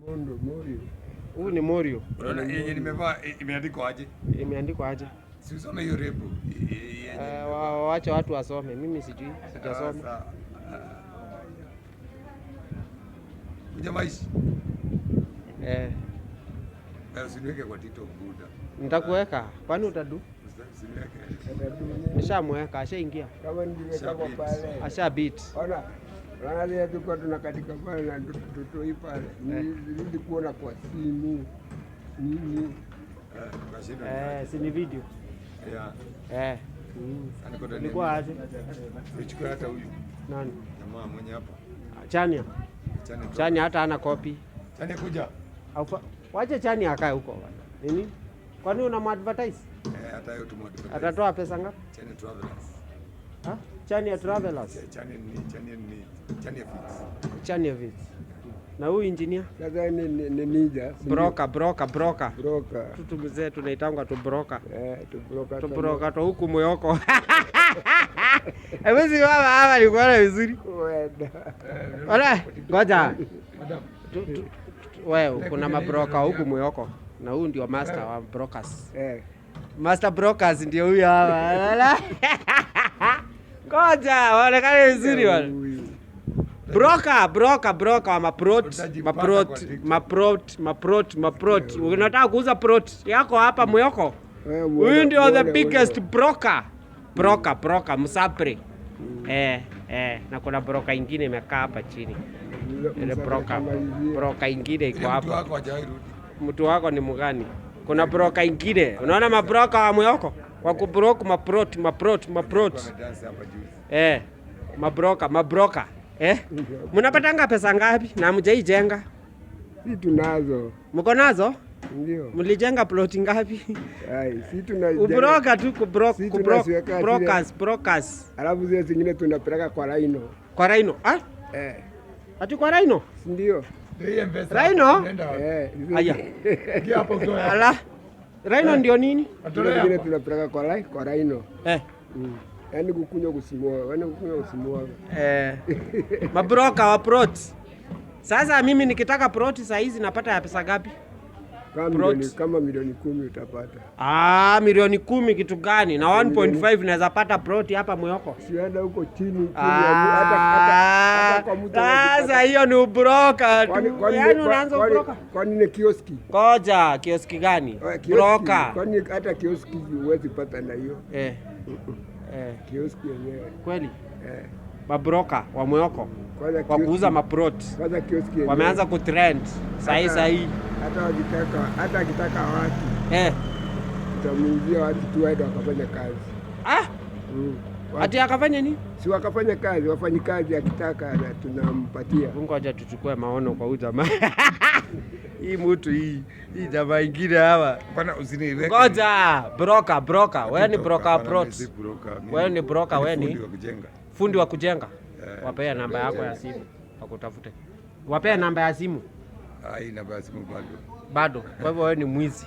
Morio. Huyu ni Morio. Unaona yenye nimevaa imeandikwa aje? Imeandikwa aje? Si usome hiyo rebo. Waache watu wasome. Mimi sijui, sijasoma. Ujamaishi? Usiniweke kwa Tito Buda. Nitakuweka. Kwani utadu? Usiniweke. Nishamweka, ashaingia. Kama ningeweka kwa pale. Asha beat. Ona. Wanalia tulikuwa tunakatika pale na tutoi pale. Nilirudi kuona kwa simu. Nini? Si ni video. Yeah. Nilikuwa aje? Nichukue hata huyu. Nani? Jamaa mwenye hapa. Chania. Chania hata hana copy. Chania kuja. Wacha Chania akae huko bwana. Nini? Kwani unam-advertise? Hata yeye tumu-advertise. Atatoa pesa ngapi? Chania Travelers. Chania Travelers. Chania Fits. Chania Fits. Na huyu engineer? Sasa ni Nija. Broker. Tutu mzee tunaitanga tu broker. Tu broker tu huku Moyoko. Hawezi hapa ni kuona vizuri. Wala, ngoja. Wewe kuna mabroker huku Moyoko na huyu ndio master wa brokers. Master brokers ndio huyu hapa. Ngoja, waonekane vizuri wale. Broker wa maprot. Unataka kuuza prot yako hapa Moyoko? Huyu ndio the biggest broker. Broker Msapre. Na kuna broker ingine imekaa hapa chini. Ile broker ingine iko hapa. Mtu wako ni mgani? Kuna broker ingine. Unaona mabroker wa Moyoko? Wa kubroke maprot. Mabroker. Mnapatanga pesa ngapi na mjaijenga? Si tunazo. Mko nazo? Ndio. Mlijenga plot ngapi? Si tunajenga. Ubroka tu brokers. Alafu zile zingine tunapeleka kwa Rhino. Kwa Rhino? Ati kwa Rhino? Ndio. Rhino? Aya. Ala. Rhino ndio nini? Zingine tunapeleka kwa Rhino. Yaani kukunywa kusimua. Mabroka wa prot. Sasa mimi nikitaka prot saa hizi napata ya pesa ngapi? Kama milioni 10 utapata. Milioni 10 kitu gani? Na 1.5 naweza pata prot hapa Moyoko. Sienda huko chini hata kwa mtu. Sasa hiyo ni ubroka tu. Yaani unaanza ubroka. Kwani ni kioski? Koja, kioski gani? Broka. Kwani hata kioski huwezi pata na hiyo? Kioski yenyewe. Kweli? Mabroka wa Moyoko kwa kuuza maprot. Kwanza kioski yenyewe. Wameanza kutrend sahi. Hata akitaka watu. Tutamuuzia watu tu waende wakafanya kazi. Ati akafanya nini? Si wakafanya kazi, wafanyi kazi akitaka na tunampatia. Ngoja tuchukue maono kwa huyu jamaa. Hii mtu hii jamaa ingine hapa. Bwana usiniweke. Ngoja, broker. Wewe ni broker prot. Wewe ni broker, wewe ni fundi wa kujenga. Wapea namba yako ya simu wakutafute. Wapea namba ya simu. Namba ya simu bado. Kwa hivyo wewe ni mwizi.